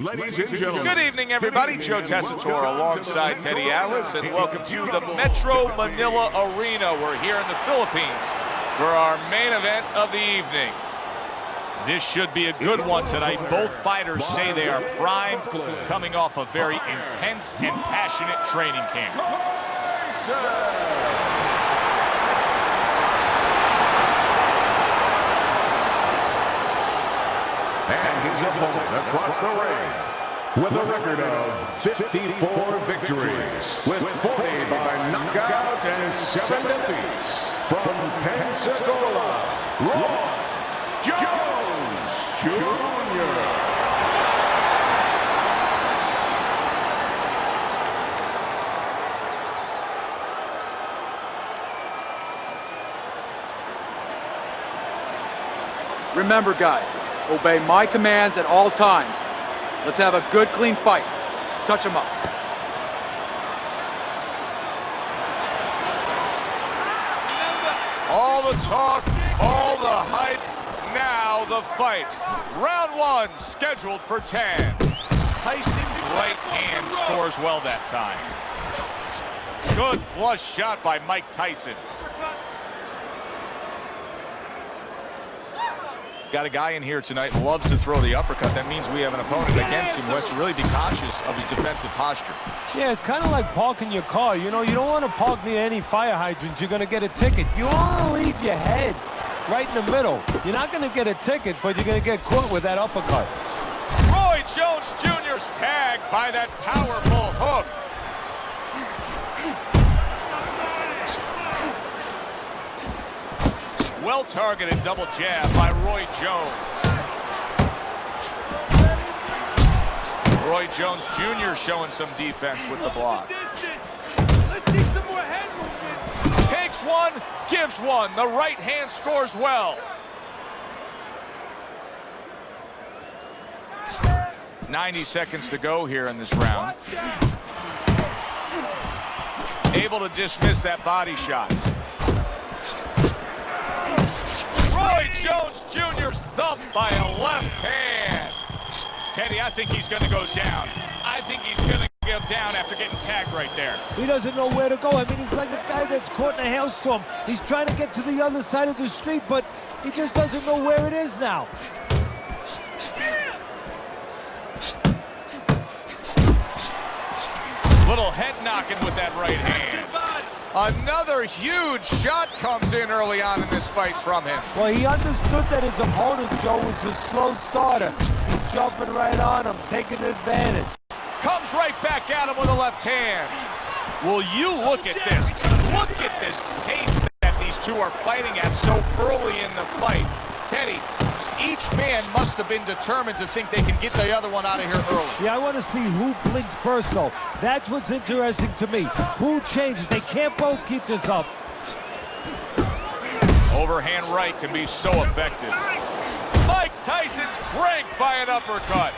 Ladies and gentlemen. Good evening, everybody. Joe Tessitore alongside Teddy Atlas, and welcome to the Metro Manila Arena. We're here in the Philippines for our main event of the evening. This should be a good one tonight. Both fighters say they are primed, coming off a very intense and passionate training camp. And his opponent across the ring with a record of 54 victories, with 40 by knockout and 7 defeats, from Pensacola, Roy Jones Jr. Remember, guys, obey my commands at all times. Let's have a good, clean fight. Touch him up. All the talk, all the hype, now the fight. Round one, scheduled for 10. Tyson's right hand scores well that time. Good flush shot by Mike Tyson. Got a guy in here tonight who loves to throw the uppercut. That means we have an opponent against him who has to really be conscious of his defensive posture. Yeah, it's kind of like parking your car. You know, you don't want to park near any fire hydrants. You're going to get a ticket. You want to leave your head right in the middle. You're not going to get a ticket, but you're going to get caught with that uppercut. Roy Jones Jr.'s tagged by that powerful hook. Well-targeted double jab by Roy Jones. Roy Jones Jr. showing some defense with the block. Let's see some more head movement. Takes one, gives one. The right hand scores well. "90 seconds to go here in this round. Able to dismiss that body shot. Roy Jones Jr. thumped by a left hand. Teddy, I think he's going to go down. I think he's going to go down after getting tagged right there. He doesn't know where to go. I mean, he's like a guy that's caught in a hailstorm. He's trying to get to the other side of the street, but he just doesn't know where it is now. Little head knocking with that right hand. Another huge shot comes in early on in this fight from him. Well, he understood that his opponent, Joe, was a slow starter. He's jumping right on him, taking advantage. Comes right back at him with a left hand. Will you look at this? Look at this pace that these two are fighting at so early in the fight. Teddy, each man must have been determined to think they can get the other one out of here early. Yeah, I want to see who blinks first, though. That's what's interesting to me. Who changes? They can't both keep this up. Overhand right can be so effective. Mike Tyson's cranked by an uppercut.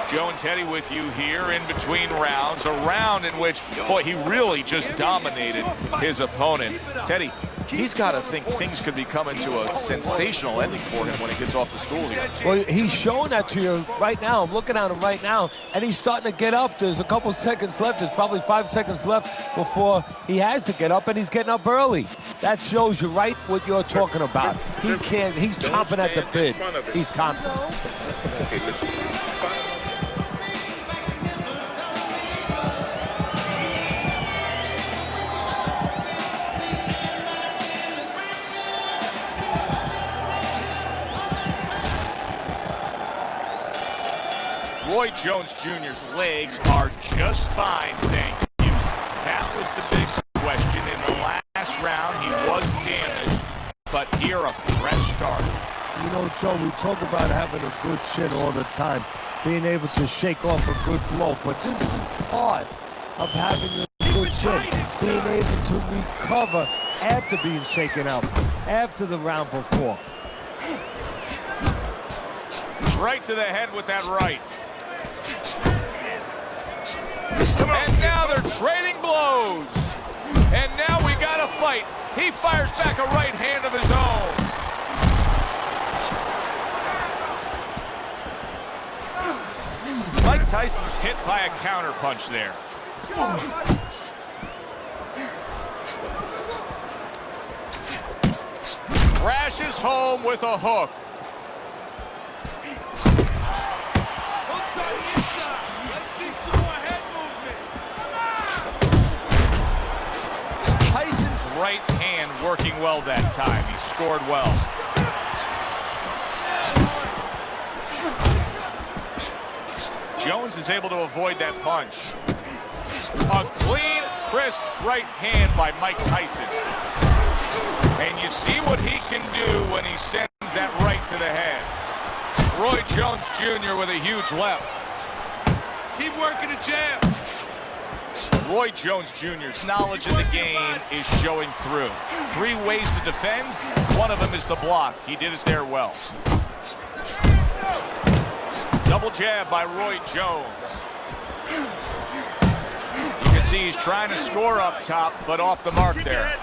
Joe and Teddy with you here in between rounds. A round in which, boy, he really just dominated his opponent. Teddy, he's got to think things could be coming to a sensational ending for him when he gets off the stool here. Well, he's showing that to you right now. I'm looking at him right now, and he's starting to get up. There's a couple seconds left. There's probably 5 seconds left before he has to get up, and he's getting up early. That shows you right what you're talking about. He can't. He's chomping at the bit. He's confident. Roy Jones Jr.'s legs are just fine, thank you. That was the big question. In the last round, he was damaged, but here a fresh start. You know, Joe, we talk about having a good chin all the time, being able to shake off a good blow, but this is part of having a good chin, being able to recover after being shaken out, after the round before. Right to the head with that right. And now they're trading blows. And now we got a fight. He fires back a right hand of his own. Tyson's hit by a counter punch there. Crashes home with a hook. Tyson's right hand working well that time. He scored well. Jones is able to avoid that punch. A clean, crisp right hand by Mike Tyson. And you see what he can do when he sends that right to the head. Roy Jones Jr. with a huge left. Keep working the jab. Roy Jones Jr.'s knowledge of the game is showing through. 3 ways to defend. One of them is to block. He did it there well. Double jab by Roy Jones. You can see he's trying to score up top, but off the mark there.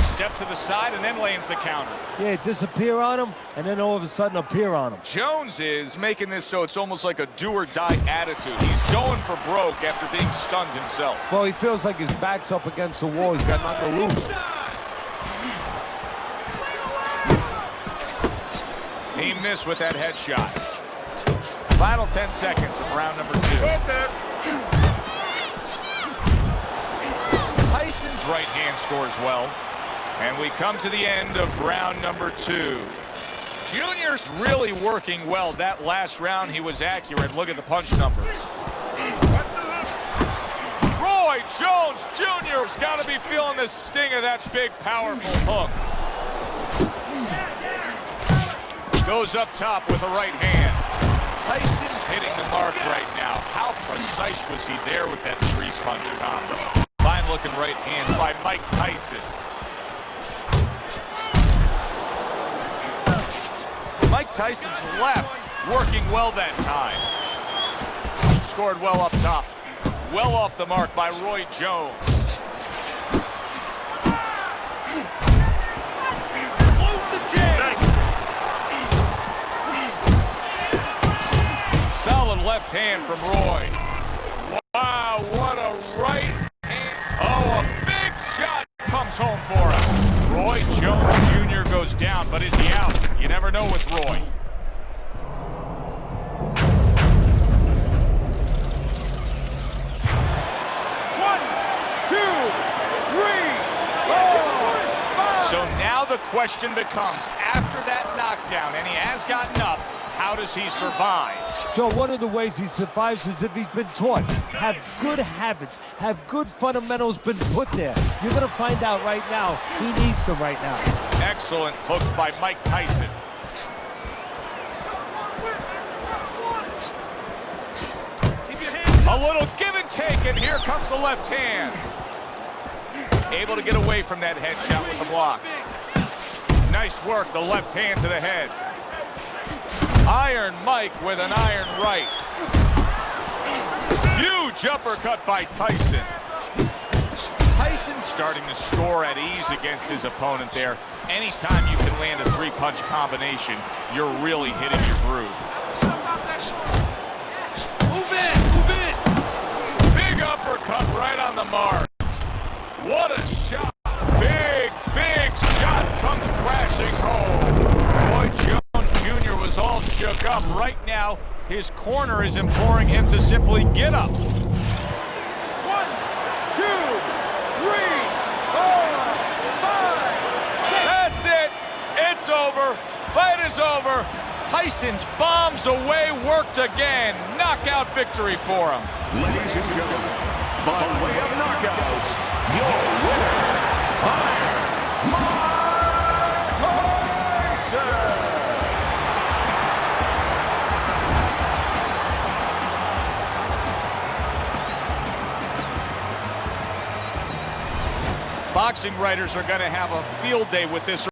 Step to the side and then lands the counter. Yeah, disappear on him, and then all of a sudden appear on him. Jones is making this so it's almost like a do-or-die attitude. He's going for broke after being stunned himself. Well, he feels like his back's up against the wall. He's got nothing to lose. He missed with that headshot. Final 10 seconds of round number 2. Tyson's right hand scores well. And we come to the end of round number 2. Junior's really working well. That last round, he was accurate. Look at the punch numbers. Roy Jones Jr.'s got to be feeling the sting of that big, powerful hook. Goes up top with a right hand. Tyson's hitting the mark right now. How precise was he there with that 3-punch combo? Fine-looking right hand by Mike Tyson. Mike Tyson's left working well that time. Scored well up top. Well off the mark by Roy Jones. Solid left hand from Roy. Wow, what a right hand. Oh, a big shot comes home for him. Roy Jones Jr. goes down, but is he out? You never know with Roy. So now the question becomes, after that knockdown, and he has gotten up, how does he survive? So one of the ways he survives is if he's been taught. Have good habits, have good fundamentals been put there. You're going to find out right now. He needs them right now. Excellent hook by Mike Tyson. A little give and take, and here comes the left hand. Able to get away from that headshot with the block. Nice work, the left hand to the head. Iron Mike with an iron right. Huge uppercut by Tyson. Tyson's starting to score at ease against his opponent there. Anytime you can land a 3-punch combination, you're really hitting your groove. Move in. Big uppercut right on the mark. What a shot. Big shot comes crashing home. Roy Jones Jr. was all shook up. Right now, his corner is imploring him to simply get up. 1, 2, 3, 4, 5. That's it. It's over. Fight is over. Tyson's bombs away, worked again. Knockout victory for him. Ladies and gentlemen, by way of knockouts, your winner, Iron Mike Tyson! Boxing writers are going to have a field day with this